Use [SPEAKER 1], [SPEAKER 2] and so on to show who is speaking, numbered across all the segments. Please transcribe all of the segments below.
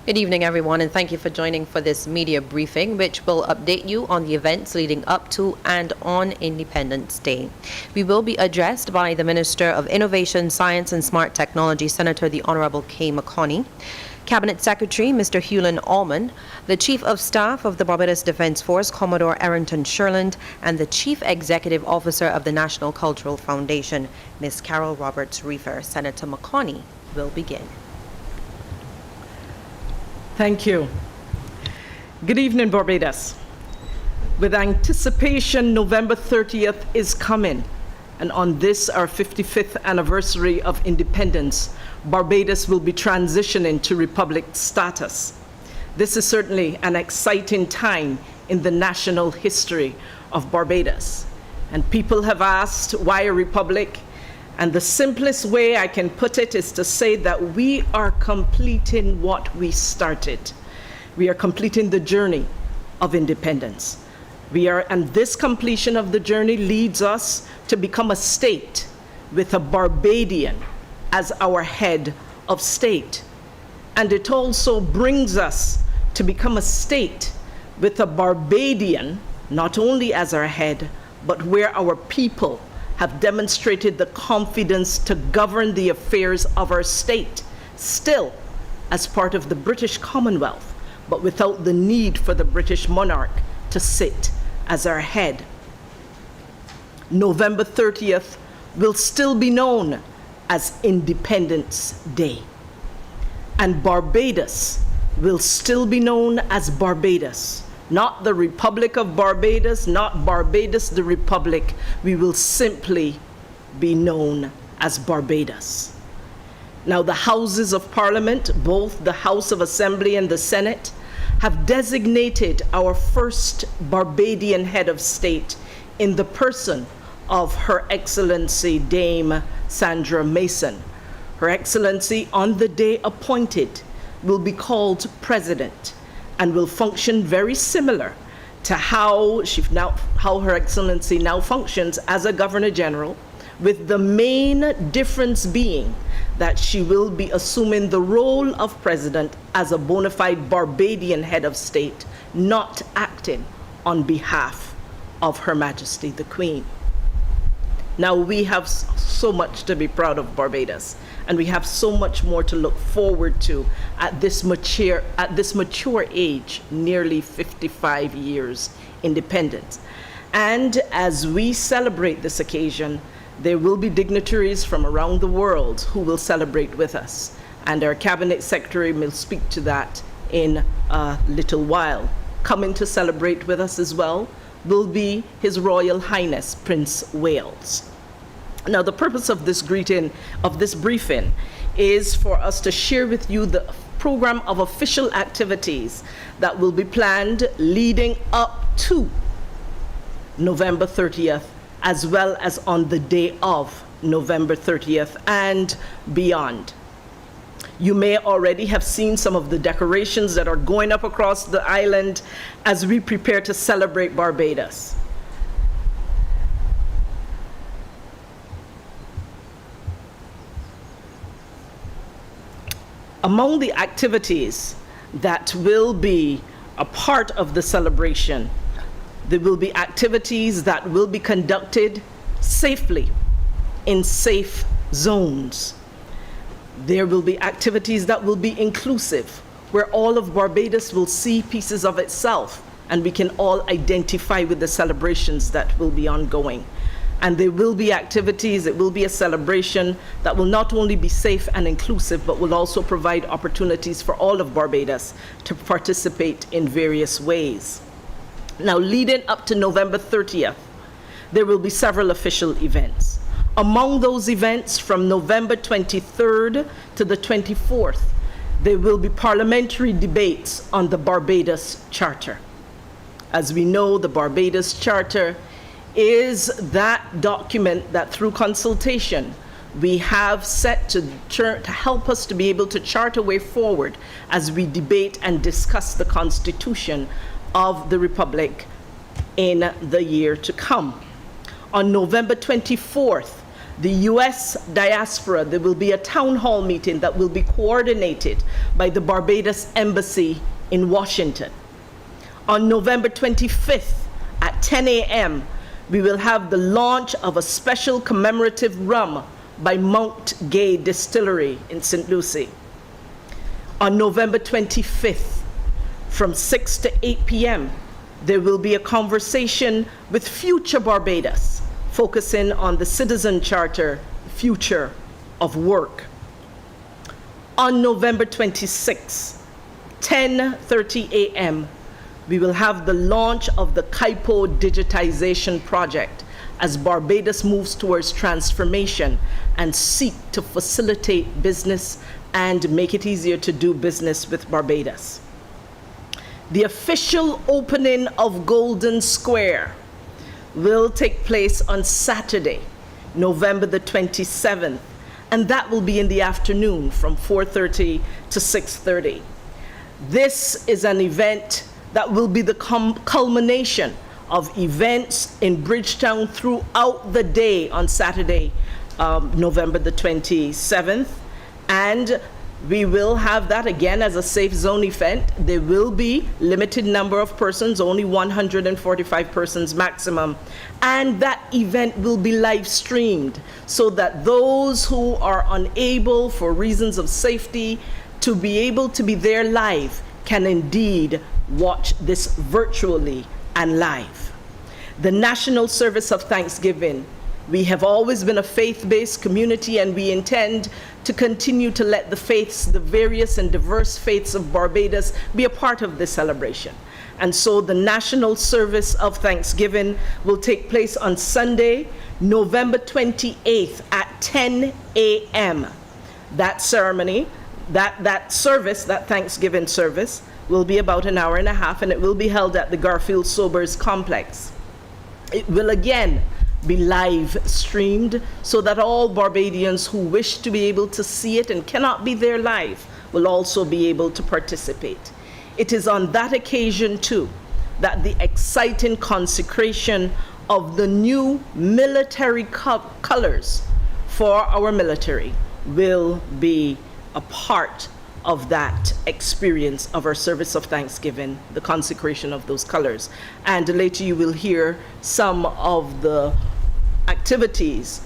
[SPEAKER 1] Good evening, everyone, and thank you for joining for this media briefing, which will update you on the events leading up to and on Independence Day. We will be addressed by the Minister of Innovation, Science and Smart Technology, Senator the Honorable Kay McConney, Cabinet Secretary Mr. Hewlin Allman, the Chief of Staff of the Barbados Defence Force, Commodore Errington Sherland, and the Chief Executive Officer of the National Cultural Foundation, Ms. Carol Roberts-Reefer. Senator McConney will begin.
[SPEAKER 2] Thank you. Good evening, Barbados. With anticipation, November 30th is coming, and on this, our 55th anniversary of independence, Barbados will be transitioning to republic status. This is certainly an exciting time in the national history of Barbados. And people have asked, why a republic? And the simplest way I can put it is to say that we are completing what we started. We are completing the journey of independence. And this completion of the journey leads us to become a state with a Barbadian as our head of state. And it also brings us to become a state with a Barbadian, not only as our head, but where our people have demonstrated the confidence to govern the affairs of our state, still as part of the British Commonwealth, but without the need for the British monarch to sit as our head. November 30th will still be known as Independence Day. And Barbados will still be known as Barbados. Not the Republic of Barbados, not Barbados the Republic. We will simply be known as Barbados. Now, the Houses of Parliament, both the House of Assembly and the Senate, have designated our first Barbadian head of state in the person of Her Excellency Dame Sandra Mason. Her Excellency, on the day appointed, will be called President and will function very similar to how Her Excellency now functions as a Governor General, with the main difference being that she will be assuming the role of President as a bona fide Barbadian head of state, not acting on behalf of Her Majesty the Queen. Now, we have so much to be proud of Barbados, and we have so much more to look forward to at this mature age, nearly 55 years independence. And as we celebrate this occasion, there will be dignitaries from around the world who will celebrate with us. And our Cabinet Secretary will speak to that in a little while. Coming to celebrate with us as well will be His Royal Highness Prince Wales. Now, the purpose of this briefing is for us to share with you the program of official activities that will be planned leading up to November 30th, as well as on the day of November 30th and beyond. You may already have seen some of the decorations that are going up across the island as we prepare to celebrate Barbados. Among the activities that will be a part of the celebration, there will be activities that will be conducted safely in safe zones. There will be activities that will be inclusive, where all of Barbados will see pieces of itself, and we can all identify with the celebrations that will be ongoing. And there will be activities, it will be a celebration that will not only be safe and inclusive, but will also provide opportunities for all of Barbados to participate in various ways. Now, leading up to November 30th, there will be several official events. Among those events, from November 23rd to the 24th, there will be parliamentary debates on the Barbados Charter. As we know, the Barbados Charter is that document that through consultation we have set to help us to be able to chart a way forward as we debate and discuss the Constitution of the Republic in the year to come. On November 24th, The U.S. diaspora, there will be a town hall meeting that will be coordinated by the Barbados Embassy in Washington. On November 25th at 10 a.m., we will have the launch of a special commemorative rum by Mount Gay Distillery in St. Lucie. On November 25th, from 6 to 8 p.m., there will be a conversation with Future Barbados, focusing on the Citizen Charter, Future of Work. On November 26th, 10:30 a.m., we will have the launch of the CAIPO digitization project as Barbados moves towards transformation and seek to facilitate business and make it easier to do business with Barbados. The official opening of Golden Square will take place on Saturday, November the 27th, and that will be in the afternoon from 4:30 to 6:30. This is an event that will be the culmination of events in Bridgetown throughout the day on Saturday, November the 27th. And we will have that again as a safe zone event. There will be limited number of persons, only 145 persons maximum. And that event will be live streamed so that those who are unable for reasons of safety to be able to be there live can indeed watch this virtually and live. The National Service of Thanksgiving. We have always been a faith-based community, and we intend to continue to let the faiths, the various and diverse faiths of Barbados, be a part of this celebration. And so the National Service of Thanksgiving will take place on Sunday, November 28th at 10 a.m. That ceremony, that service, that Thanksgiving service, will be about an hour and a half, and it will be held at the Garfield Sobers Complex. It will again be live streamed so that all Barbadians who wish to be able to see it and cannot be there live will also be able to participate. It is on that occasion too that the exciting consecration of the new military colors for our military will be a part of that experience of our service of Thanksgiving, the consecration of those colors. And later you will hear some of the activities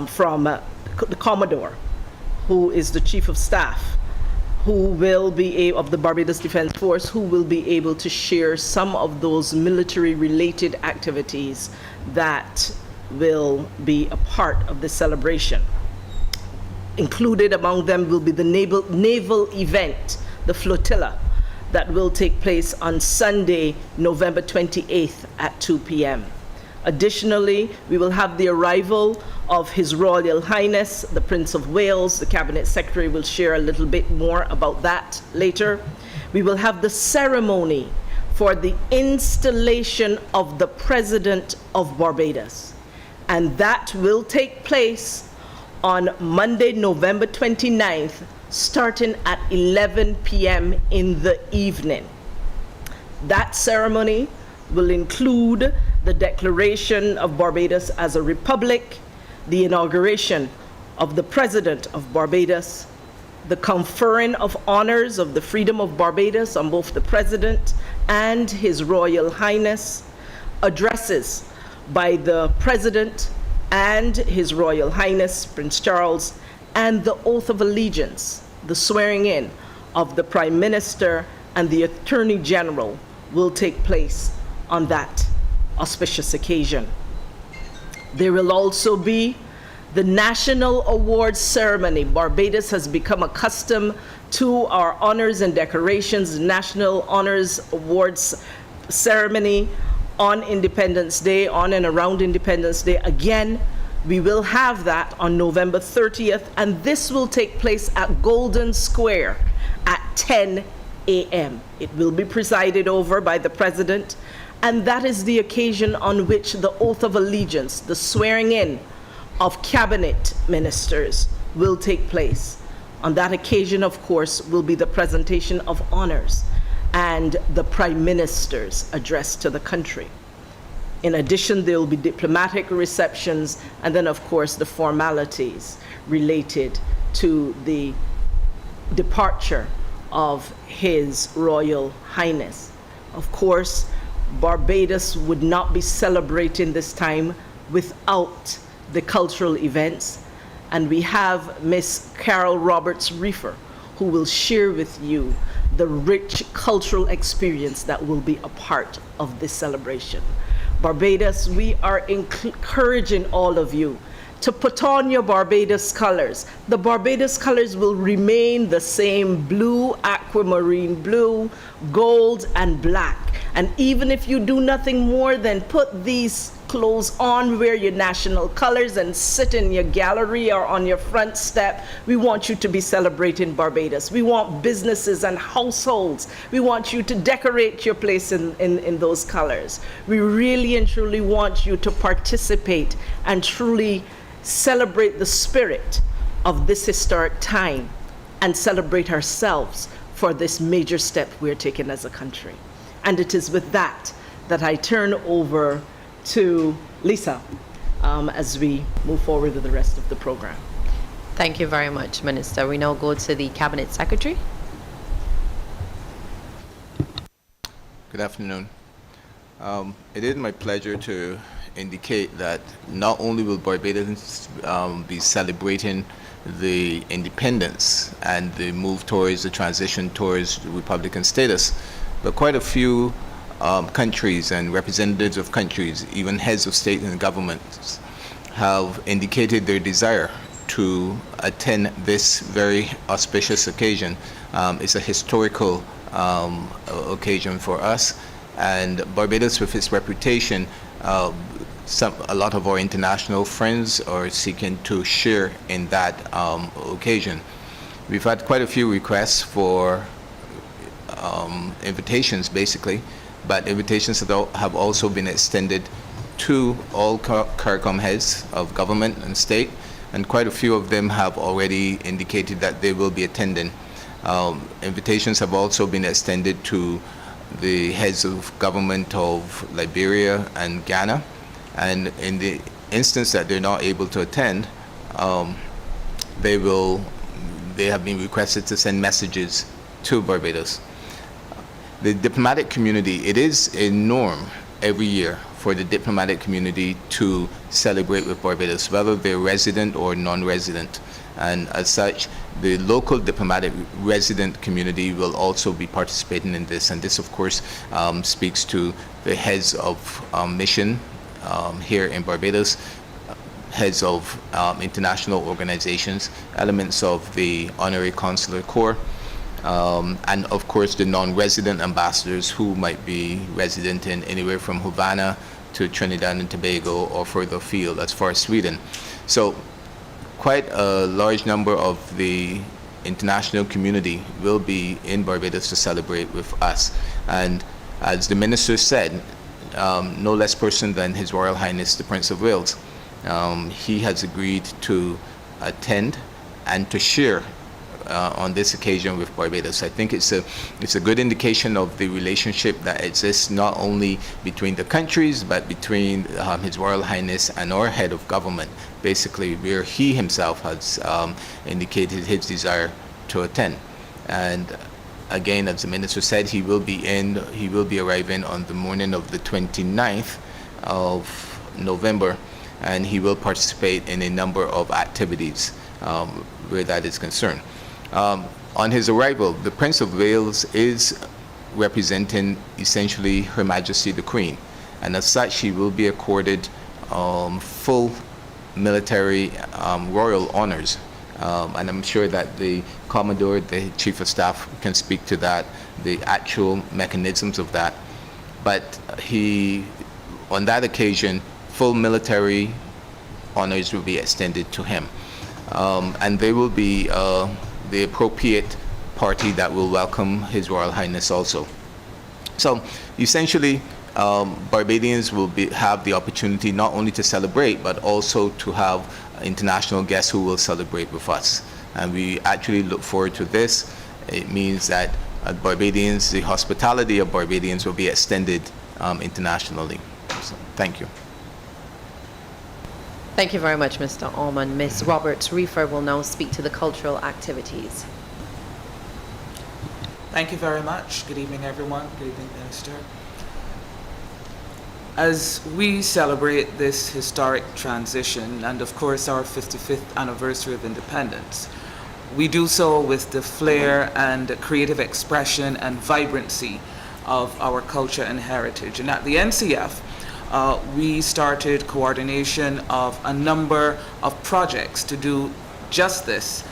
[SPEAKER 2] from the Commodore, who is the Chief of Staff, who will be of the Barbados Defense Force, who will be able to share some of those military-related activities that will be a part of the celebration. Included among them will be the naval event, the flotilla, that will take place on Sunday, November 28th at 2 p.m. Additionally, we will have the arrival of His Royal Highness, the Prince of Wales. The Cabinet Secretary will share a little bit more about that later. We will have the ceremony for the installation of the President of Barbados, and that will take place on Monday, November 29th, starting at 11 p.m. in the evening. That ceremony will include the declaration of Barbados as a republic, the inauguration of the President of Barbados, the conferring of honors of the Freedom of Barbados on both the President and His Royal Highness, addresses by the President and His Royal Highness, Prince Charles, and the oath of allegiance, the swearing in of the Prime Minister and the Attorney General will take place on that auspicious occasion. There will also be the National Awards Ceremony. Barbados has become accustomed to our honors and decorations, National Honors Awards Ceremony on Independence Day, on and around Independence Day. Again, we will have that on November 30th, and this will take place at Golden Square at 10 a.m. It will be presided over by the President, and that is the occasion on which the oath of allegiance, the swearing in of cabinet ministers, will take place. On that occasion, of course, will be the presentation of honors and the Prime Minister's address to the country. In addition, there will be diplomatic receptions, and then, of course, the formalities related to the departure of His Royal Highness. Of course, Barbados would not be celebrating this time without the cultural events, and we have Miss Carol Roberts Reefer, who will share with you the rich cultural experience that will be a part of this celebration. Barbados, we are encouraging all of you to put on your Barbados colors. The Barbados colors will remain the same: blue, aquamarine blue, gold, and black. And even if you do nothing more than put these clothes on, wear your national colors, and sit in your gallery or on your front step, we want you to be celebrating Barbados. We want businesses and households. We want you to decorate your place in those colors. We really and truly want you to participate and truly celebrate the spirit of this historic time and celebrate ourselves for this major step we're taking as a country. And it is with that that I turn over to Lisa as we move forward with the rest of the program.
[SPEAKER 1] Thank you very much, Minister. We now go to the Cabinet Secretary.
[SPEAKER 3] Good afternoon. It is my pleasure to indicate that not only will Barbadans be celebrating the independence and the move towards the transition towards Republican status, but quite a few countries and representatives of countries, even heads of state and governments, have indicated their desire to attend this very auspicious occasion. It's a historical occasion for us, and Barbados, with its reputation, a lot of our international friends are seeking to share in that occasion. We've had quite a few requests for invitations, basically, but invitations have also been extended to all CARICOM heads of government and state, and quite a few of them have already indicated that they will be attending. Invitations have also been extended to the heads of government of Liberia and Ghana, and in the instance that they're not able to attend, they have been requested to send messages to Barbados. The diplomatic community, it is a norm every year for the diplomatic community to celebrate with Barbados, whether they're resident or non-resident. And as such, the local diplomatic resident community will also be participating in this. And this, of course, speaks to the heads of mission here in Barbados, heads of international organizations, elements of the Honorary Consular Corps, and of course the non-resident ambassadors who might be resident in anywhere from Havana to Trinidad and Tobago or further afield as far as Sweden. So quite a large number of the international community will be in Barbados to celebrate with us. And as the minister said, no less person than His Royal Highness the Prince of Wales. He has agreed to attend and to share on this occasion with Barbados. I think it's a good indication of the relationship that exists not only between the countries but between His Royal Highness and our head of government, basically where he himself has indicated his desire to attend. And again, as the minister said, he will be arriving on the morning of the 29th of November, and he will participate in a number of activities where that is concerned. On his arrival, the Prince of Wales is representing essentially Her Majesty the Queen, and as such he will be accorded full military royal honors. And I'm sure that the Commodore, the Chief of Staff, can speak to that, the actual mechanisms of that. But on that occasion, full military honors will be extended to him. And they will be the appropriate party that will welcome His Royal Highness also. So essentially, Barbadians will have the opportunity not only to celebrate, but also to have international guests who will celebrate with us. And we actually look forward to this. It means that Barbadians, the hospitality of Barbadians will be extended internationally. So, thank you.
[SPEAKER 1] Thank you very much, Mr. Allman. Ms. Roberts-Reefer will now speak to the cultural activities.
[SPEAKER 4] Thank you very much. Good evening, everyone. Good evening, Minister. As we celebrate this historic transition and, of course, our 55th anniversary of independence, we do so with the flair and creative expression and vibrancy of our culture and heritage. And at the NCF, we started coordination of a number of projects to do just this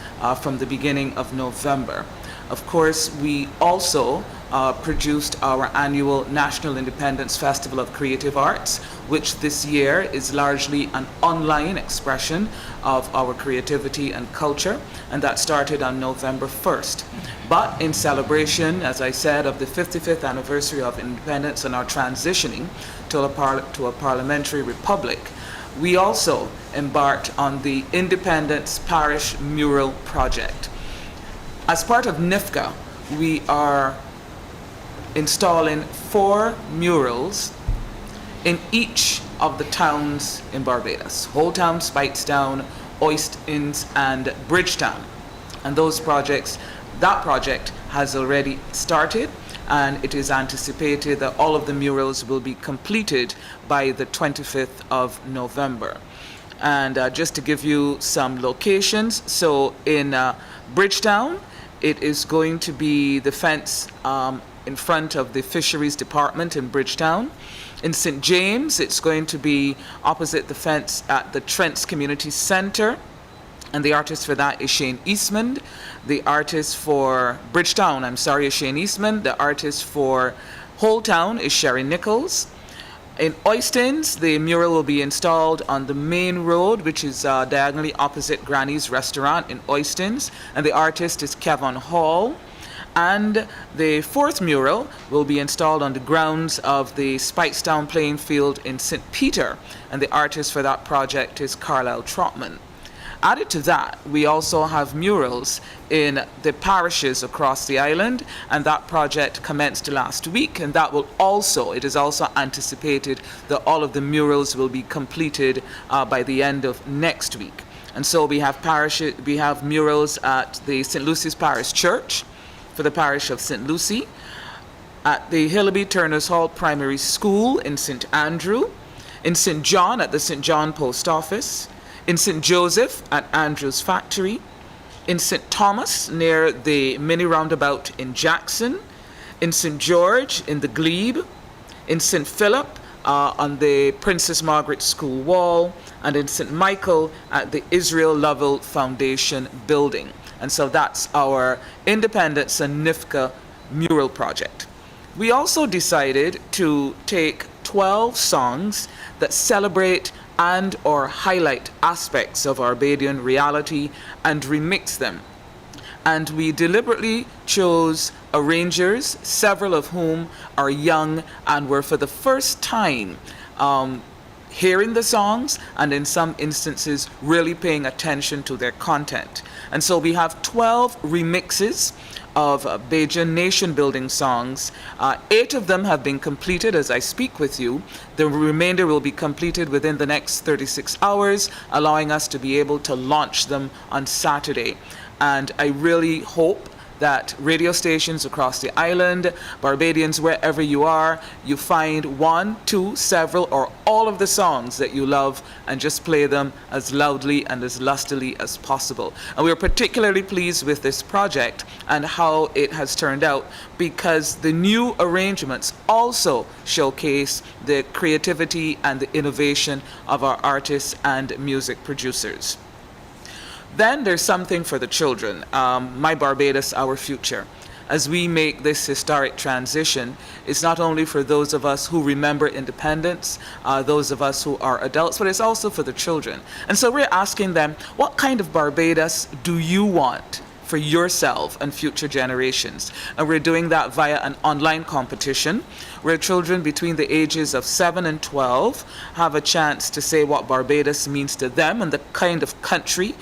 [SPEAKER 4] from the beginning of November. Of course, we also produced our annual National Independence Festival of Creative Arts, which this year is largely an online expression of our creativity and culture, and that started on November 1st. But in celebration, as I said, of the 55th anniversary of independence and our transitioning to a parliamentary republic, we also embarked on the Independence Parish Mural Project. As part of NIFCA, we are installing 4 murals in each of the towns in Barbados: Old Town, Speightstown, Oistins, and Bridgetown. And that project has already started, and it is anticipated that all of the murals will be completed by the 25th of November. And just to give you some locations, so in Bridgetown, it is going to be the fence in front of the Fisheries Department in Bridgetown. In St. James, it's going to be opposite the fence at the Trents Community Center. And the artist for that is Shane Eastman. The artist for Bridgetown, is Shane Eastman. The artist for Old Town is Sherry Nichols. In Oistins, the mural will be installed on the main road, which is diagonally opposite Granny's Restaurant in Oistins, and the artist is Kevin Hall. And the 4th mural will be installed on the grounds of the Speightstown playing field in St. Peter, and the artist for that project is Carlisle Trotman. Added to that, we also have murals in the parishes across the island, and that project commenced last week, and it is also anticipated that all of the murals will be completed by the end of next week. And so we have murals at the St. Lucy's Parish Church for the parish of St. Lucy, at the Hillaby Turners Hall Primary School in St. Andrew, in St. John at the St. John Post Office, in St. Joseph at Andrew's Factory, in St. Thomas near the mini roundabout in Jackson, in St. George in the Glebe, in St. Philip on the Princess Margaret School wall, and in St. Michael at the Israel Lovell Foundation building. And so that's our Independence and NIFCA mural project. We also decided to take 12 songs that celebrate and or highlight aspects of Barbadian reality and remix them. And we deliberately chose arrangers, several of whom are young and were for the first time hearing the songs, and in some instances really paying attention to their content. And so we have 12 remixes of Bajan nation building songs. 8 of them have been completed as I speak with you. The remainder will be completed within the next 36 hours, allowing us to be able to launch them on Saturday. And I really hope that radio stations across the island, Barbadians, wherever you are, you find 1, 2, several, or all of the songs that you love and just play them as loudly and as lustily as possible. And we are particularly pleased with this project and how it has turned out, because the new arrangements also showcase the creativity and the innovation of our artists and music producers. Then there's something for the children, My Barbados, Our Future. As we make this historic transition, it's not only for those of us who remember independence, those of us who are adults, but it's also for the children. And so we're asking them, what kind of Barbados do you want for yourself and future generations? And we're doing that via an online competition where children between the ages of 7 and 12 have a chance to say what Barbados means to them and the kind of country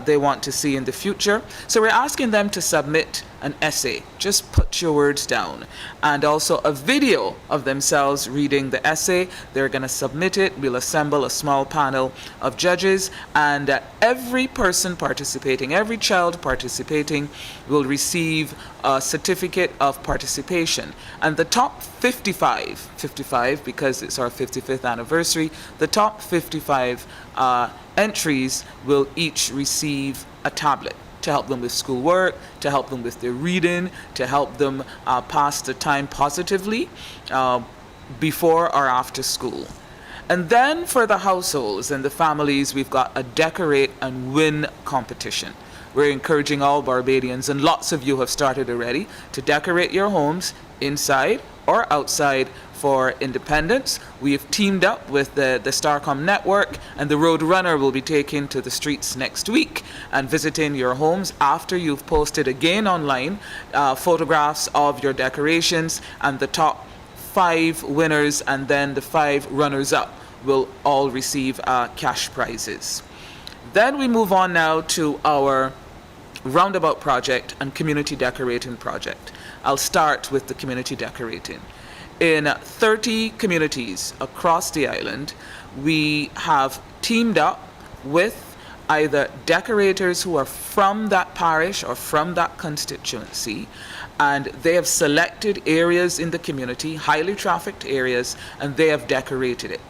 [SPEAKER 4] they want to see in the future. So we're asking them to submit an essay. Just put your words down. And also a video of themselves reading the essay. They're going to submit it. We'll assemble a small panel of judges, and every person participating, every child participating will receive a certificate of participation. And the top 55 because it's our 55th anniversary, the top 55 entries will each receive a tablet to help them with schoolwork, to help them with their reading, to help them pass the time positively before or after school. And then for the households and the families, we've got a decorate and win competition. We're encouraging all Barbadians, and lots of you have started already, to decorate your homes inside or outside for independence. We have teamed up with the Starcom network, and the Road Runner will be taken to the streets next week and visiting your homes after you've posted again online photographs of your decorations, and the top 5 winners and then the 5 runners-up will all receive cash prizes. Then we move on now to our roundabout project and community decorating project. I'll start with the community decorating. In 30 communities across the island, we have teamed up with either decorators who are from that parish or from that constituency, and they have selected areas in the community, highly trafficked areas, and they have decorated it.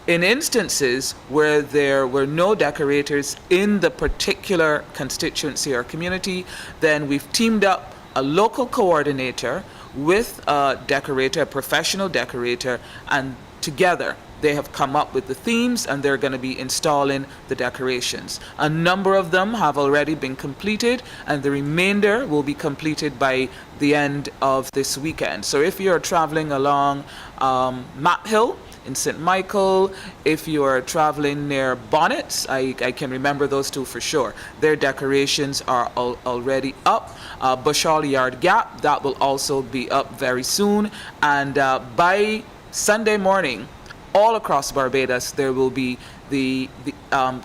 [SPEAKER 4] In instances where there were no decorators in the particular constituency or community, then we've teamed up a local coordinator with a decorator, a professional decorator, and together they have come up with the themes, and they're going to be installing the decorations. A number of them have already been completed, and the remainder will be completed by the end of this weekend. So if you're traveling along Map Hill in St. Michael, if you are traveling near Bonnets, I can remember those two for sure. Their decorations are already up. Bushall Yard Gap, that will also be up very soon. And by Sunday morning, all across Barbados, there will be the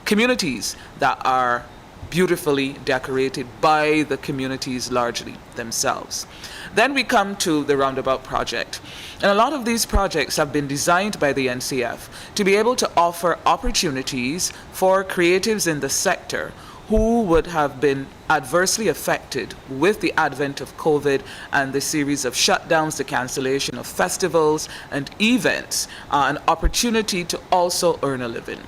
[SPEAKER 4] communities that are beautifully decorated by the communities largely themselves. Then we come to the roundabout project. And a lot of these projects have been designed by the NCF to be able to offer opportunities for creatives in the sector who would have been adversely affected with the advent of COVID and the series of shutdowns, the cancellation of festivals and events, an opportunity to also earn a living.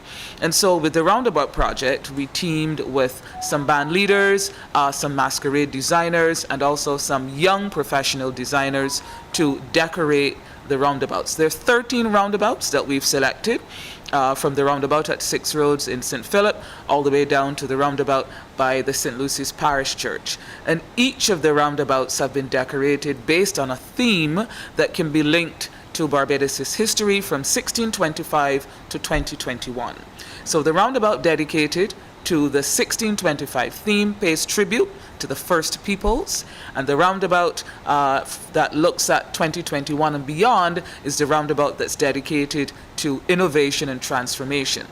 [SPEAKER 4] And so with the Roundabout project, we teamed with some band leaders, some masquerade designers, and also some young professional designers to decorate the roundabouts. There's 13 roundabouts that we've selected. From the roundabout at 6 Roads in St. Philip all the way down to the roundabout by the St. Lucy's Parish Church. And each of the roundabouts have been decorated based on a theme that can be linked to Barbados' history from 1625 to 2021. So the roundabout dedicated to the 1625 theme pays tribute to the First Peoples, and the roundabout that looks at 2021 and beyond is the roundabout that's dedicated to innovation and transformation.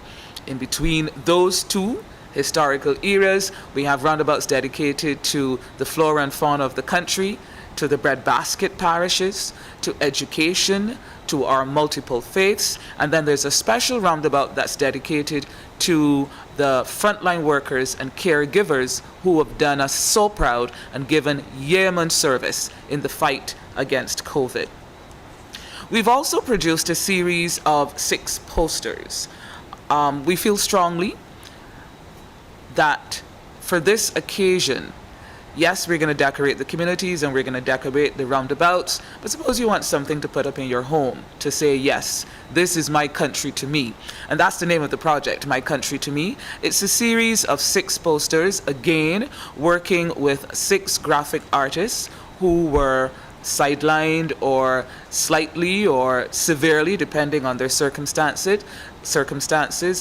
[SPEAKER 4] In between those two historical eras, we have roundabouts dedicated to the flora and fauna of the country, to the breadbasket parishes, to education, to our multiple faiths, and then there's a special roundabout that's dedicated to the frontline workers and caregivers who have done us so proud and given yeoman service in the fight against COVID. We've also produced a series of 6 posters. We feel strongly that for this occasion, yes, we're going to decorate the communities and we're going to decorate the roundabouts, but suppose you want something to put up in your home to say, yes, this is my country to me. And that's the name of the project, My Country to Me. It's a series of 6 posters, again, working with 6 graphic artists who were sidelined or slightly or severely, depending on their circumstances,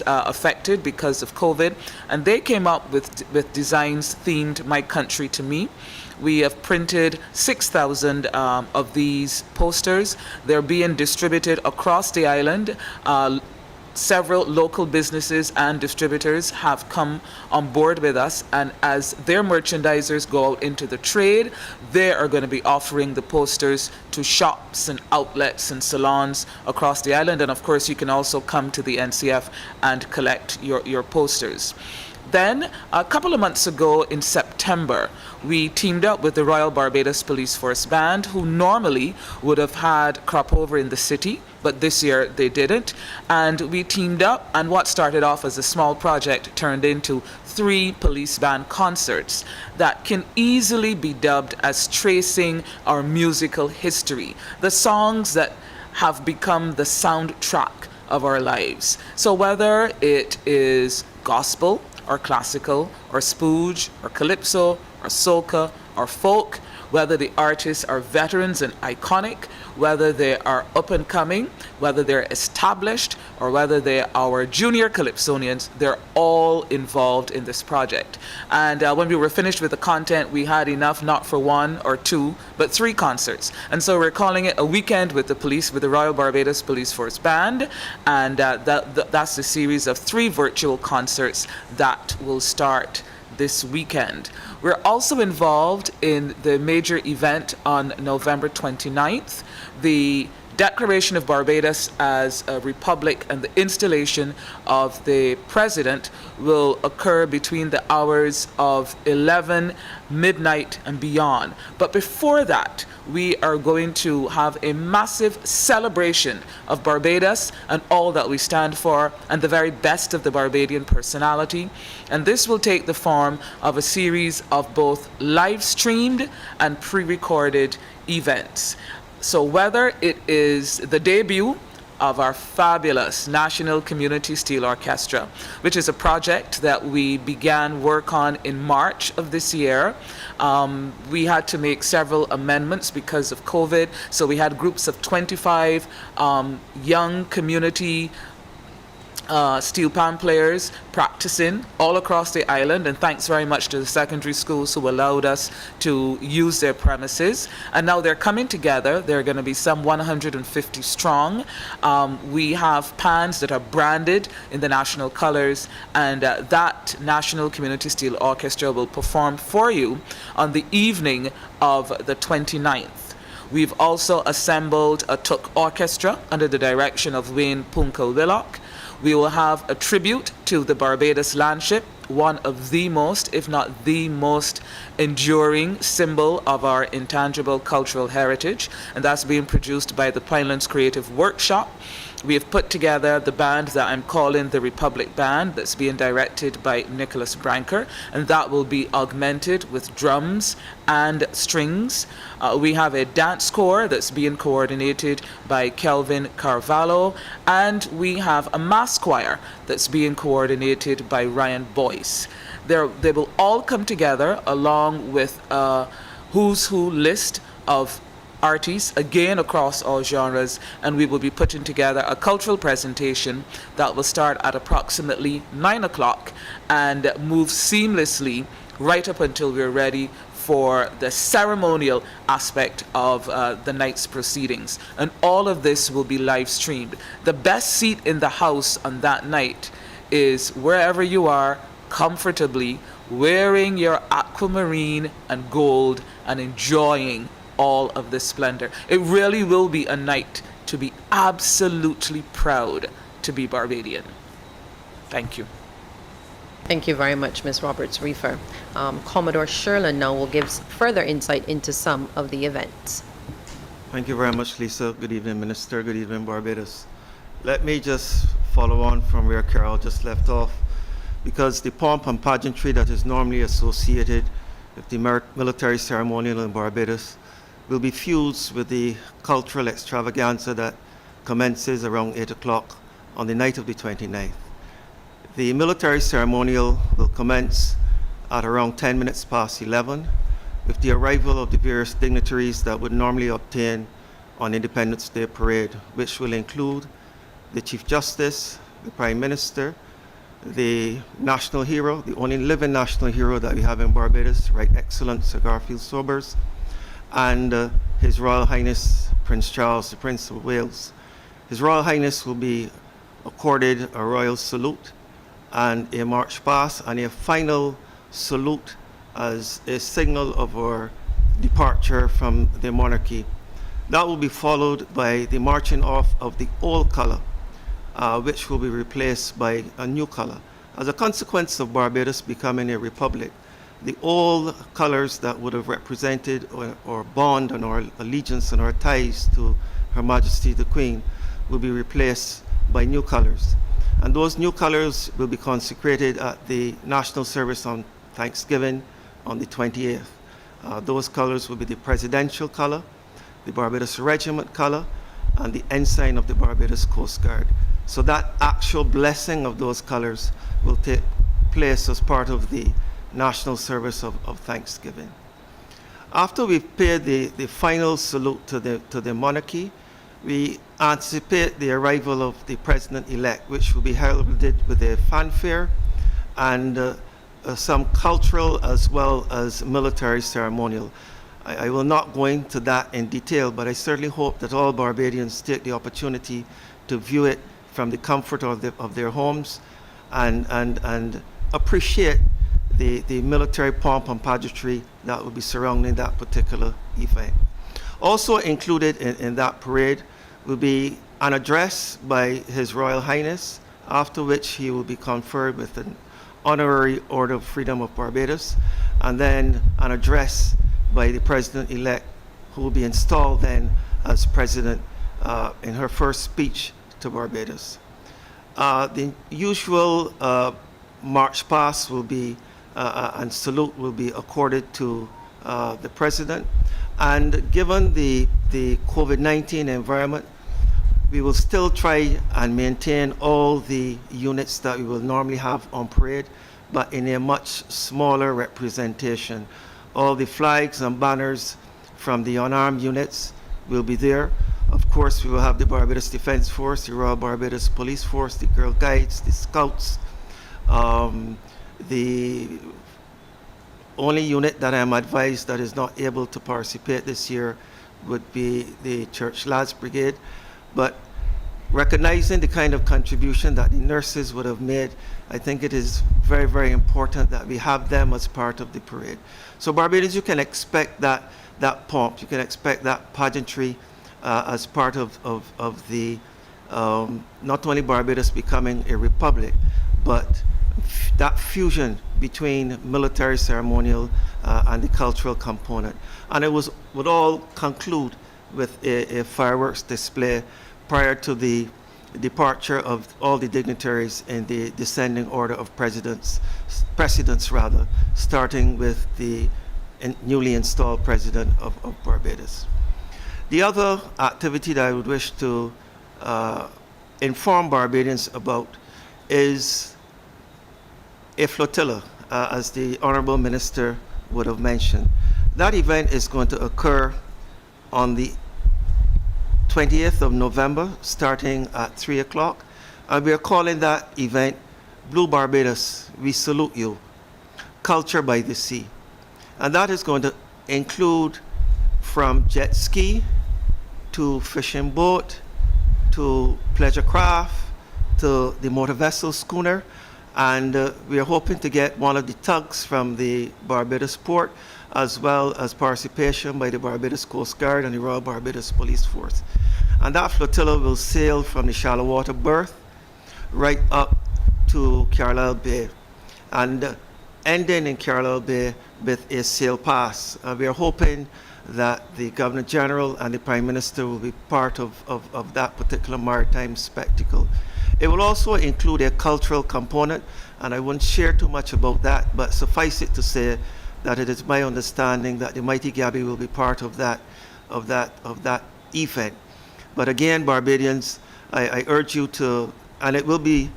[SPEAKER 4] affected because of COVID, and they came up with designs themed My Country to Me. We have printed 6,000 of these posters. They're being distributed across the island Several local businesses and distributors have come on board with us, and as their merchandisers go out into the trade, they are going to be offering the posters to shops and outlets and salons across the island. And of course, you can also come to the NCF and collect your posters. Then, a couple of months ago in September, we teamed up with the Royal Barbados Police Force Band, who normally would have had crop over in the city, but this year they didn't. And we teamed up, and what started off as a small project turned into 3 police band concerts that can easily be dubbed as tracing our musical history, the songs that have become the soundtrack of our lives. So whether it is gospel, or classical, or spooge, or calypso, or soca, or folk, whether the artists are veterans and iconic, whether they are up and coming, whether they're established, or whether they are our junior calypsonians, they're all involved in this project. And when we were finished with the content, we had enough not for 1 or 2, but 3 concerts. And so we're calling it a weekend with the police, with the Royal Barbados Police Force Band, and that's the series of 3 virtual concerts that will start this weekend. We're also involved in the major event on November 29th, the declaration of Barbados as a republic, and the installation of the president will occur between the hours of 11, midnight, and beyond. But before that, we are going to have a massive celebration of Barbados and all that we stand for, and the very best of the Barbadian personality. And this will take the form of a series of both live-streamed and pre-recorded events. So whether it is the debut of our fabulous National Community Steel Orchestra, which is a project that we began work on in March of this year. We had to make several amendments because of COVID, so we had groups of 25 young community steel pan players practicing all across the island, and thanks very much to the secondary schools who allowed us to use their premises. And now they're coming together. They're going to be some 150 strong. We have pans that are branded in the national colors, and that National Community Steel Orchestra will perform for you on the evening of the 29th. We've also assembled a Tuk orchestra under the direction of Wayne Punkal Willock. We will have a tribute to the Barbados Landship, one of the most, if not the most, enduring symbol of our intangible cultural heritage, and that's being produced by the Pinelands Creative Workshop. We have put together the band that I'm calling the Republic Band, that's being directed by Nicholas Branker, and that will be augmented with drums and strings. We have a dance corps that's being coordinated by Kelvin Carvalho, and we have a mass choir that's being coordinated by Ryan Boyce. They will all come together along with a who's who list of artists, again across all genres, and we will be putting together a cultural presentation that will start at approximately 9 o'clock and move seamlessly right up until we're ready for the ceremonial aspect of the night's proceedings. And all of this will be live streamed. The best seat in the house on that night is wherever you are, comfortably, wearing your aquamarine and gold and enjoying all of this splendor. It really will be a night to be absolutely proud to be Barbadian. Thank you.
[SPEAKER 1] Thank you very much, Ms. Roberts-Reefer. Commodore Sherlin now will give further insight into some of the events.
[SPEAKER 5] Thank you very much, Lisa. Good evening, Minister. Good evening, Barbados. Let me just follow on from where Carol just left off, because the pomp and pageantry that is normally associated with the military ceremonial in Barbados will be fused with the cultural extravaganza that commences around 8 o'clock on the night of the 29th. The military ceremonial will commence at around 10 minutes past 11 with the arrival of the various dignitaries that would normally obtain on Independence Day parade, which will include the Chief Justice, the Prime Minister, the national hero, the only living national hero that we have in Barbados, Right Excellent Sir Garfield Sobers, and His Royal Highness Prince Charles, the Prince of Wales. His Royal Highness will be accorded a royal salute and a march past and a final salute as a signal of our departure from the monarchy. That will be followed by the marching off of the old color, which will be replaced by a new color. As a consequence of Barbados becoming a republic, the old colors that would have represented or bond and our allegiance and our ties to Her Majesty the Queen will be replaced by new colors. And those new colors will be consecrated at the National Service on Thanksgiving on the 28th. Those colors will be the presidential color, the Barbados Regiment color, and the ensign of the Barbados Coast Guard. So that actual blessing of those colors will take place as part of the National Service of Thanksgiving. After we've paid the final salute to the monarchy, we anticipate the arrival of the president-elect, which will be heralded with a fanfare and some cultural as well as military ceremonial. I will not go into that in detail, but I certainly hope that all Barbadians take the opportunity to view it from the comfort of their homes and appreciate the military pomp and pageantry that will be surrounding that particular event. Also included in that parade will be an address by His Royal Highness, after which he will be conferred with an Honorary Order of Freedom of Barbados, and then an address by the President-elect, who will be installed then as President in her first speech to Barbados. The usual march past will be and salute will be accorded to the President. And given the COVID-19 environment, we will still try and maintain all the units that we will normally have on parade, but in a much smaller representation. All the flags and banners from the unarmed units will be there. Of course, we will have the Barbados Defence Force, the Royal Barbados Police Force, the Girl Guides, the Scouts. The only unit that I am advised that is not able to participate this year would be the Church Lads Brigade. But recognizing the kind of contribution that the nurses would have made, I think it is very, very important that we have them as part of the parade. So Barbadians, you can expect that pomp, you can expect that pageantry as part of the, not only Barbados becoming a republic, but that fusion between military ceremonial and the cultural component. And it would all conclude with a fireworks display prior to the departure of all the dignitaries in the descending order of precedence, starting with the newly installed president of Barbados. The other activity that I would wish to inform Barbadians about is a flotilla, as the Honorable Minister would have mentioned. That event is going to occur on the 20th of November, starting at 3 o'clock. And we are calling that event Blue Barbados, We Salute You, Culture by the Sea. And that is going to include from jet ski to fishing boat to pleasure craft to the motor vessel schooner. And we are hoping to get one of the tugs from the Barbados port, as well as participation by the Barbados Coast Guard and the Royal Barbados Police Force. And that flotilla will sail from the shallow water berth right up to Carlisle Bay, and ending in Carlisle Bay with a sail pass. We are hoping that the Governor General and the Prime Minister will be part of that particular maritime spectacle. It will also include a cultural component, and I won't share too much about that, but suffice it to say that it is my understanding that the Mighty Gabby will be part of that event. But again, Barbadians, I urge you to, and it will be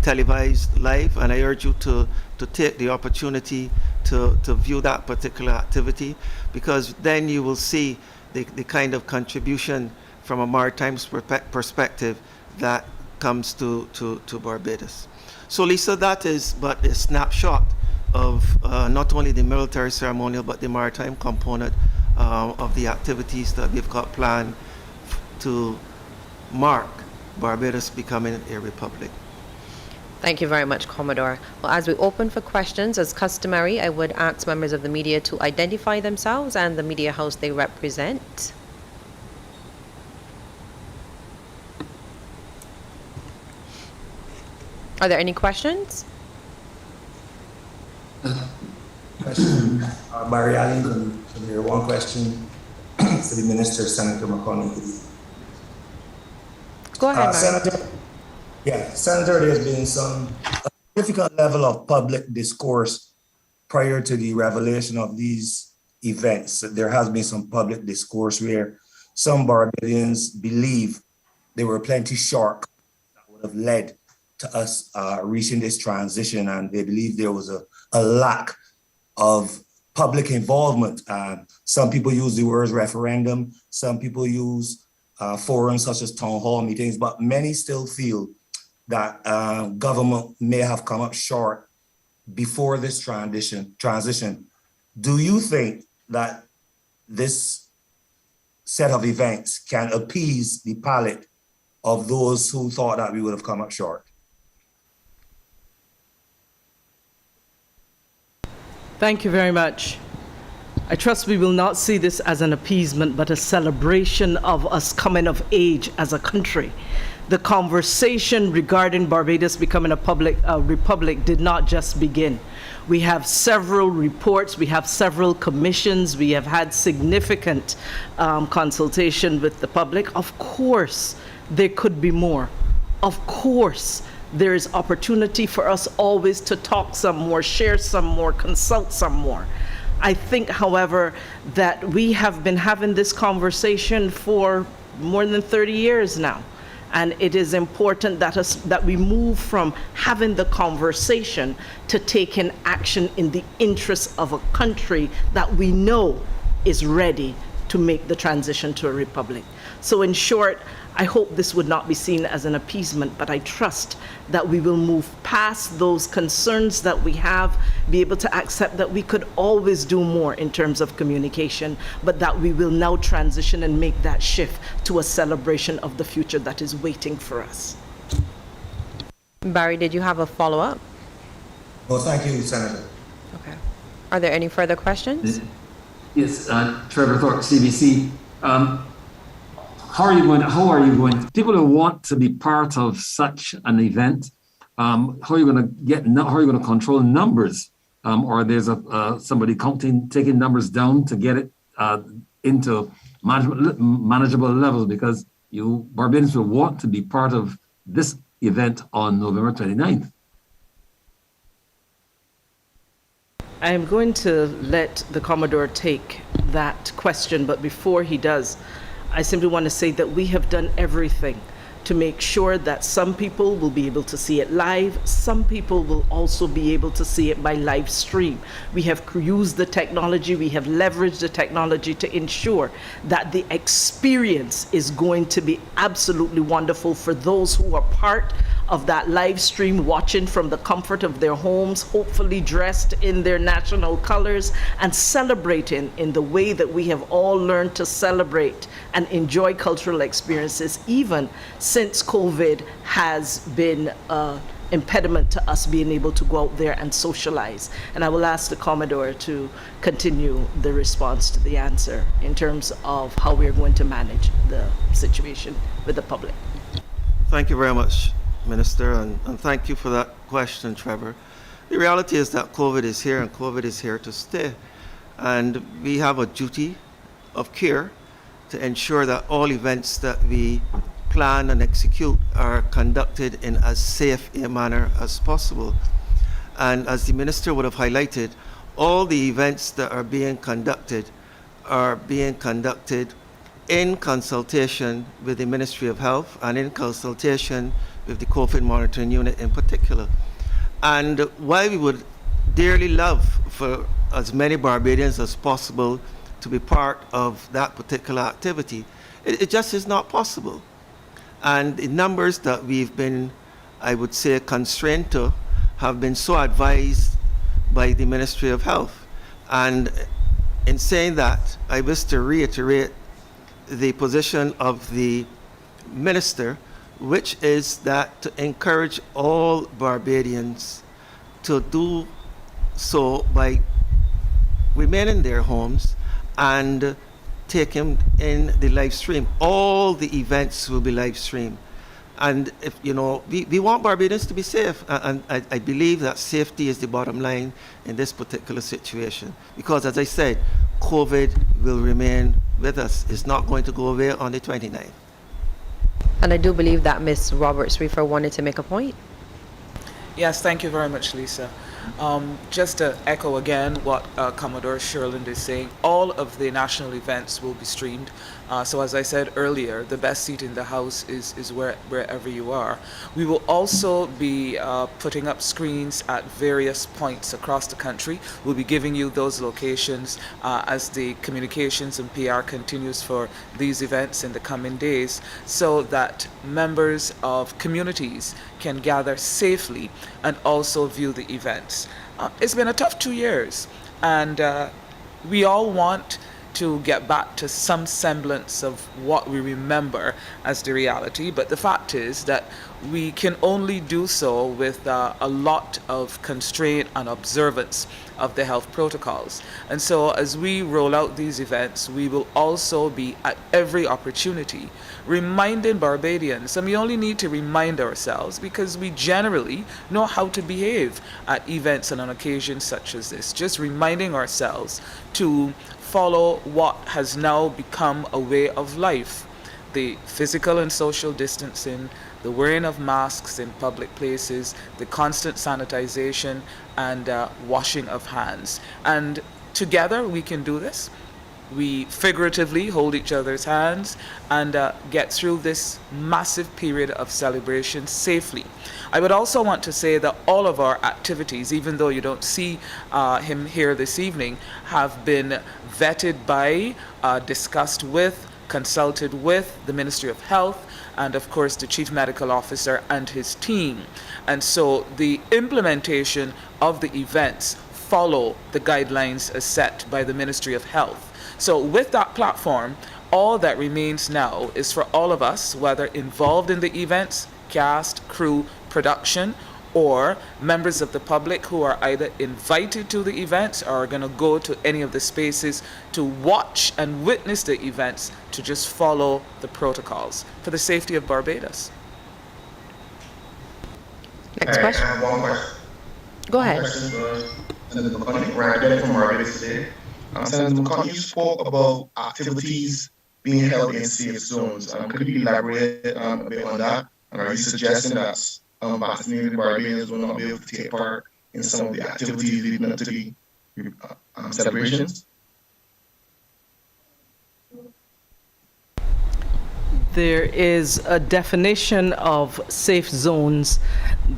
[SPEAKER 5] televised live, and I urge you to take the opportunity to view that particular activity, because then you will see the kind of contribution from a maritime perspective that comes to Barbados. So Lisa, that is but a snapshot of not only the military ceremonial but the maritime component of the activities that we've got planned to mark Barbados becoming a republic.
[SPEAKER 1] Thank you very much, Commodore. Well, as we open for questions, as customary, I would ask members of the media to identify themselves and the media house they represent. Are there any questions?
[SPEAKER 6] Question. Barry Allington, there one question to the Minister, Senator McConnell.
[SPEAKER 1] Go ahead, Barry.
[SPEAKER 6] Senator, there's been some significant level of public discourse prior to the revelation of these events. There has been some public discourse where some Barbadians believe they were plenty short that would have led to us reaching this transition, and they believe there was a lack of public involvement. Some people use the words referendum, some people use forums such as town hall meetings, but many still feel that government may have come up short before this transition. Do you think that this set of events can appease the palate of those who thought that we would have come up short?
[SPEAKER 2] Thank you very much. I trust we will not see this as an appeasement, but a celebration of us coming of age as a country. The conversation regarding Barbados becoming a republic did not just begin. We have several reports, we have several commissions, we have had significant consultation with the public. Of course, there could be more. Of course, there is opportunity for us always to talk some more, share some more, consult some more. I think, however, that we have been having this conversation for more than 30 years now. And it is important that we move from having the conversation to taking action in the interest of a country that we know is ready to make the transition to a republic. So in short, I hope this would not be seen as an appeasement, but I trust that we will move past those concerns that we have, be able to accept that we could always do more in terms of communication, but that we will now transition and make that shift to a celebration of the future that is waiting for us.
[SPEAKER 1] Barry, did you have a follow-up?
[SPEAKER 6] Well, thank you, Senator.
[SPEAKER 1] Okay. Are there any further questions?
[SPEAKER 7] Yes, Trevor Thorpe, CBC. How are you going, people who want to be part of such an event, how are you going to control numbers? Or there's somebody taking numbers down to get it into manageable levels, because Barbadians will want to be part of this event on November 29th.
[SPEAKER 2] I am going to let the Commodore take that question, but before he does, I simply want to say that we have done everything to make sure that some people will be able to see it live. Some people will also be able to see it by live stream. We have used the technology, we have leveraged the technology to ensure that the experience is going to be absolutely wonderful for those who are part of that live stream, watching from the comfort of their homes, hopefully dressed in their national colors and celebrating in the way that we have all learned to celebrate and enjoy cultural experiences, even since COVID has been an impediment to us being able to go out there and socialize. And I will ask the Commodore to continue the response to the answer in terms of how we're going to manage the situation with the public.
[SPEAKER 5] Thank you very much, Minister, and thank you for that question, Trevor. The reality is that COVID is here, and COVID is here to stay. And we have a duty of care to ensure that all events that we plan and execute are conducted in as safe a manner as possible. And as the Minister would have highlighted, all the events that are being conducted in consultation with the Ministry of Health and in consultation with the COVID Monitoring Unit in particular. And while we would dearly love for as many Barbadians as possible to be part of that particular activity, it just is not possible. And the numbers that we've been, I would say, constrained to have been so advised by the Ministry of Health. And in saying that, I wish to reiterate the position of the Minister which is that to encourage all Barbadians to do so by remaining in their homes and taking in the live stream. All the events will be live streamed. And if we want Barbadians to be safe, and I believe that safety is the bottom line in this particular situation. Because as I said, COVID will remain with us. It's not going to go away on the 29th.
[SPEAKER 1] And I do believe that Ms. Roberts-Reefer wanted to make a point.
[SPEAKER 4] Yes, thank you very much, Lisa. Just to echo again what Commodore Sherland is saying, all of the national events will be streamed. So as I said earlier, the best seat in the house is wherever you are. We will also be putting up screens at various points across the country. We'll be giving you those locations as the communications and PR continues for these events in the coming days, so that members of communities can gather safely and also view the events. It's been a tough 2 years, and we all want to get back to some semblance of what we remember as the reality, but the fact is that we can only do so with a lot of constraint and observance of the health protocols. And so as we roll out these events, we will also be at every opportunity reminding Barbadians, and we only need to remind ourselves because we generally know how to behave at events and on occasions such as this, just reminding ourselves to follow what has now become a way of life: the physical and social distancing, the wearing of masks in public places, the constant sanitization, and washing of hands. And together we can do this. We figuratively hold each other's hands and get through this massive period of celebration safely. I would also want to say that all of our activities, even though you don't see him here this evening, have been vetted by, discussed with, consulted with the Ministry of Health, and of course the Chief Medical Officer and his team. And so the implementation of the events follow the guidelines as set by the Ministry of Health. So with that platform, all that remains now is for all of us, whether involved in the events, cast, crew, production, or members of the public who are either invited to the events or are going to go to any of the spaces to watch and witness the events, to just follow the protocols for the safety of Barbados.
[SPEAKER 1] Next question.
[SPEAKER 8] One question.
[SPEAKER 1] Go ahead.
[SPEAKER 8] Question for Senator McConnell. Right, from Barbados today. Senator McConnell, you spoke about activities being held in safe zones. Could you elaborate a bit on that? And are you suggesting that vaccinated Barbadians will not be able to take part in some of the activities leading up to the celebrations?
[SPEAKER 2] There is a definition of safe zones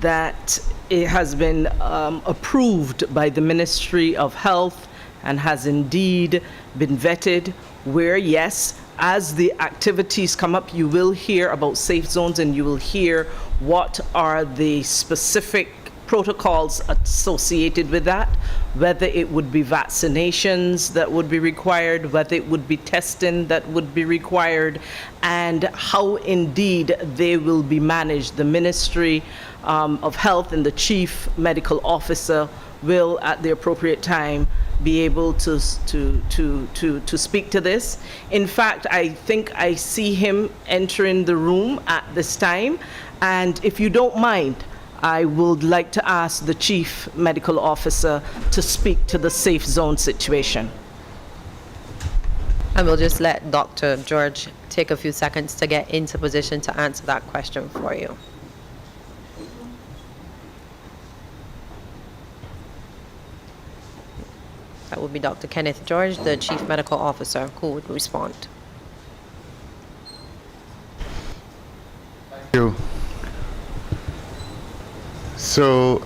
[SPEAKER 2] that it has been approved by the Ministry of Health and has indeed been vetted, where yes, as the activities come up, you will hear about safe zones and you will hear what are the specific protocols associated with that, whether it would be vaccinations that would be required, whether it would be testing that would be required, and how indeed they will be managed. The Ministry of Health and the Chief Medical Officer will, at the appropriate time, be able to speak to this. In fact, I think I see him entering the room at this time, and if you don't mind, I would like to ask the Chief Medical Officer to speak to the safe zone situation.
[SPEAKER 1] And we'll just let Dr. George take a few seconds to get into position to answer that question for you. That would be Dr. Kenneth George, the Chief Medical Officer, who would respond.
[SPEAKER 9] Thank you. So,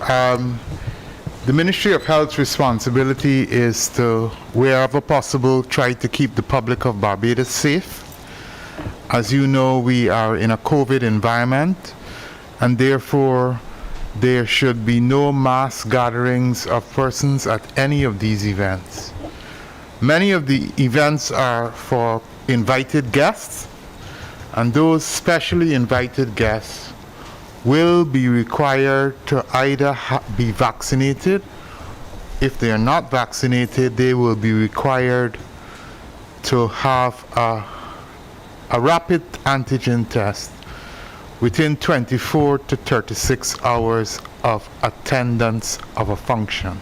[SPEAKER 9] the Ministry of Health's responsibility is to, wherever possible, try to keep the public of Barbados safe. As you know, we are in a COVID environment, and therefore there should be no mass gatherings of persons at any of these events. Many of the events are for invited guests, and those specially invited guests will be required to either be vaccinated. If they are not vaccinated, they will be required to have a rapid antigen test within 24 to 36 hours of attendance of a function.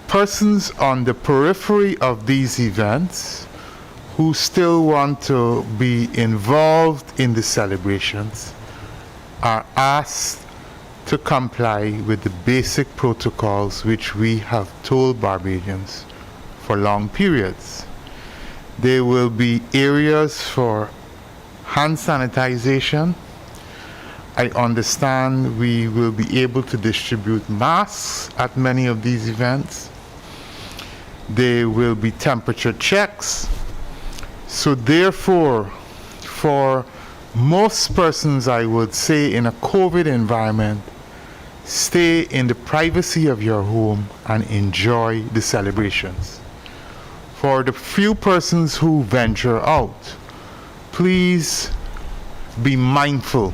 [SPEAKER 9] Persons on the periphery of these events who still want to be involved in the celebrations are asked to comply with the basic protocols which we have told Barbadians for long periods. There will be areas for hand sanitization. I understand we will be able to distribute masks at many of these events. There will be temperature checks. So therefore, for most persons, I would say in a COVID environment, stay in the privacy of your home and enjoy the celebrations. For the few persons who venture out, please be mindful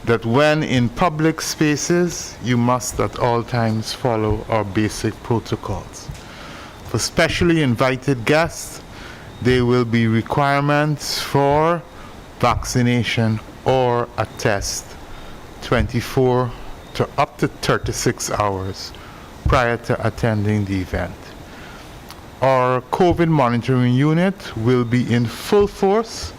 [SPEAKER 9] that when in public spaces, you must at all times follow our basic protocols. For specially invited guests, there will be requirements for vaccination or a test 24 to up to 36 hours prior to attending the event. Our COVID monitoring unit will be in full force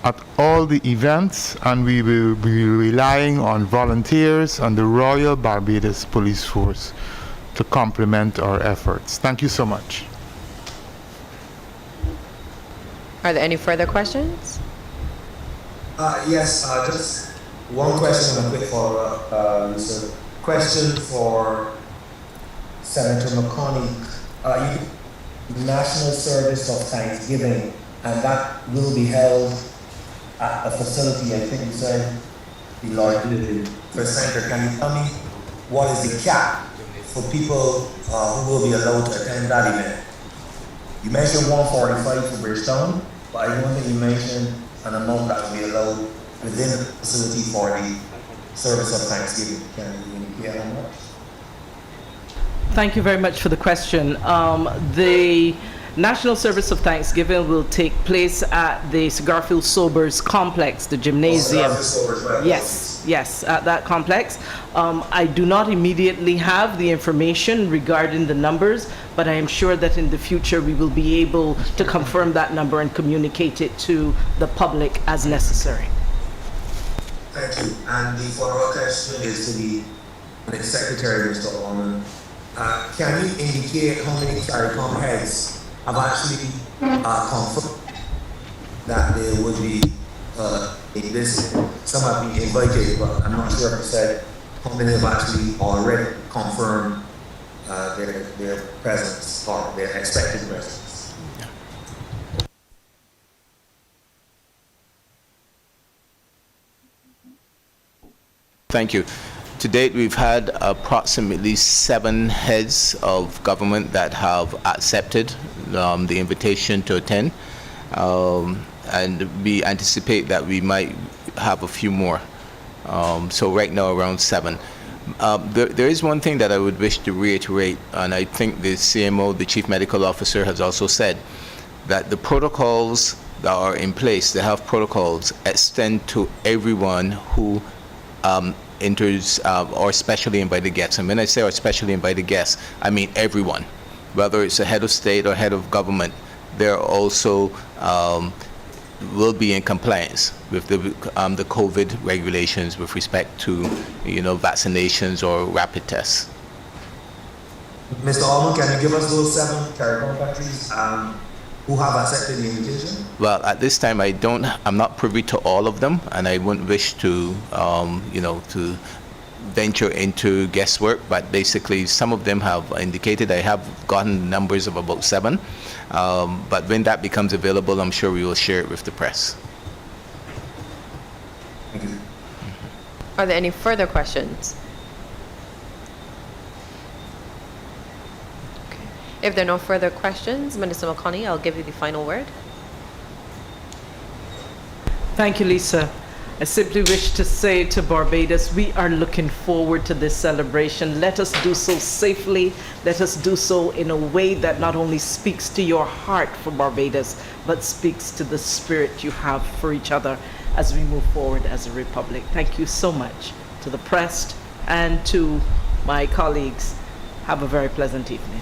[SPEAKER 9] at all the events, and we will be relying on volunteers and the Royal Barbados Police Force to complement our efforts. Thank you so much.
[SPEAKER 1] Are there any further questions?
[SPEAKER 6] Yes, just one question and a quick follow-up, Lisa. Question for Senator McConney. National Service of Thanksgiving, and that will be held at a facility, I think you said, the Lord First Center. Can you tell me what is the cap for people who will be allowed to attend that event? You mentioned 145 for Bridgetown, but I don't think you mentioned an amount that will be allowed within the facility for the service of Thanksgiving. Can you indicate how much?
[SPEAKER 2] Thank you very much for the question. The National Service of Thanksgiving will take place at the Garfield Sobers complex, the gymnasium. Yes, at that complex. I do not immediately have the information regarding the numbers, but I am sure that in the future we will be able to confirm that number and communicate it to the public as necessary.
[SPEAKER 6] Thank you. And the follow-up question is to the Secretary, Mr. Allman. Can you indicate how many CARICOM heads have actually confirmed that they would be in this? Some have been invited, but I'm not sure if you said how many have actually already confirmed their presence or their expected presence.
[SPEAKER 3] Thank you. To date, we've had approximately 7 heads of government that have accepted the invitation to attend, and we anticipate that we might have a few more. So right now, around 7. There is one thing that I would wish to reiterate, and I think the CMO, the Chief Medical Officer, has also said that the protocols that are in place, the health protocols, extend to everyone who enters or specially invited guests. And when I say our specially invited guests, I mean everyone, whether it's a head of state or head of government. They're also will be in compliance with the COVID regulations with respect to vaccinations or rapid tests.
[SPEAKER 6] Mr. Allman, can you give us those 7 CARICOM countries who have accepted the invitation?
[SPEAKER 3] Well, at this time, I'm not privy to all of them, and I wouldn't wish to, to venture into guesswork, but basically some of them have indicated. I have gotten numbers of about 7, but when that becomes available, I'm sure we will share it with the press.
[SPEAKER 6] Thank you.
[SPEAKER 1] Are there any further questions? If there are no further questions, Minister McConney, I'll give you the final word.
[SPEAKER 2] Thank you, Lisa. I simply wish to say to Barbados, we are looking forward to this celebration. Let us do so safely. Let us do so in a way that not only speaks to your heart for Barbados, but speaks to the spirit you have for each other as we move forward as a republic. Thank you so much to the press and to my colleagues. Have a very pleasant evening.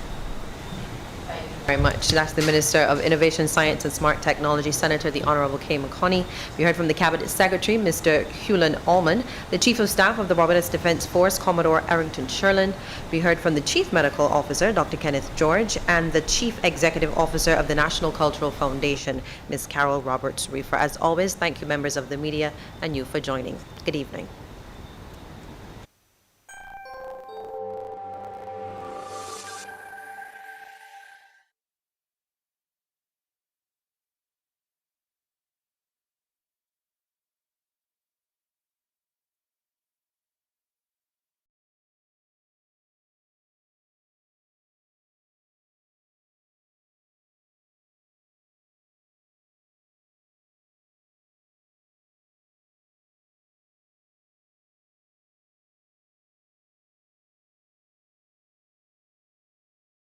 [SPEAKER 1] Very much. That's the Minister of Innovation, Science and Smart Technology, Senator the Honourable Kay McConney. We heard from the Cabinet Secretary, Mr. Hewlin Allman, the Chief of Staff of the Barbados Defence Force, Commodore Errington Sherland. We heard from the Chief Medical Officer, Dr. Kenneth George, and the Chief Executive Officer of the National Cultural Foundation, Ms. Carol Roberts-Reefer. As always, thank you, members of the media, and you for joining. Good evening.